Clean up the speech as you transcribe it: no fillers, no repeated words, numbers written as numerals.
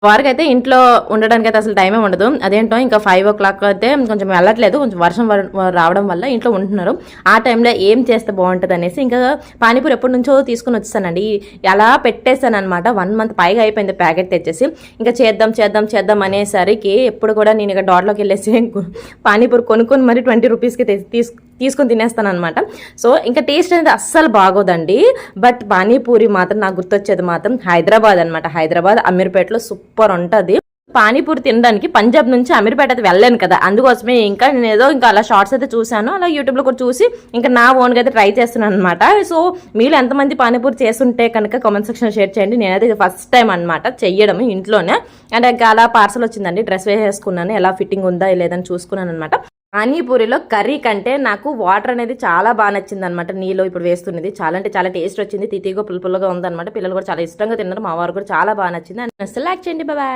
వారికి అయితే ఇంట్లో ఉండడానికి అయితే అసలు టైమే ఉండదు. అదేంటో ఇంకా 5 o'clock అయితే కొంచెం వెళ్ళట్లేదు, కొంచెం వర్షం రావడం వల్ల ఇంట్లో ఉంటున్నారు. ఆ టైంలో ఏం చేస్తే బాగుంటుంది అనేసి ఇంకా పానీపూరి ఎప్పటి నుంచో తీసుకుని వచ్చేసానండి. అలా పెట్టేశాను అనమాట. 1 month పైగా అయిపోయింది ప్యాకెట్ తెచ్చేసి. ఇంకా చేద్దాం అనేసరికి ఎప్పుడు కూడా నేను ఇక డాట్లోకి వెళ్ళేసి పానీపూరి కొనుక్కొని మరి 20 రూపీస్కి తీసుకొని తినేస్తాను అనమాట. సో ఇంకా టేస్ట్ అనేది అస్సలు బాగోదండి. బట్ పానీపూరి మాత్రం నాకు గుర్తొచ్చేది మాత్రం హైదరాబాద్ అనమాట. హైదరాబాద్ అమీర్పేటలో సూపర్ ఉంటుంది. పానీపూరి తినడానికి పంజాబ్ నుంచి అమీర్పేట అయితే వెళ్ళాను కదా, అందుకోసమే ఇంకా నేను ఏదో ఇంకా అలా షార్ట్స్ అయితే చూశాను, అలా యూట్యూబ్లో కూడా చూసి ఇంకా నా ఓన్గా అయితే ట్రై చేస్తున్నాను అనమాట. సో మీరు ఎంతమంది పానీపూరి చేస్తుంటే కనుక కామెంట్ సెక్షన్ షేర్ చేయండి. నేనైతే ఫస్ట్ టైం అనమాట చెయ్యడం ఇంట్లోనే. అండ్ ఇంకా అలా పార్సల్ వచ్చిందండి, డ్రెస్ వేసేసుకున్నాను, ఎలా ఫిట్టింగ్ ఉందా లేదని చూసుకున్నాను అనమాట. పానీపూరిలో కర్రీ కంటే నాకు వాటర్ అనేది చాలా బాగా నచ్చింది అనమాట. నీళ్ళు ఇప్పుడు వేస్తున్నది చాలా అంటే చాలా టేస్ట్ వచ్చింది, తీతిగా పులుపులుగా ఉందన్నమాట. పిల్లలు కూడా చాలా ఇష్టంగా తిన్నారు, మా వారు కూడా చాలా బాగా నచ్చింది. అండ్ లైక్ చేయండి, బాయ్.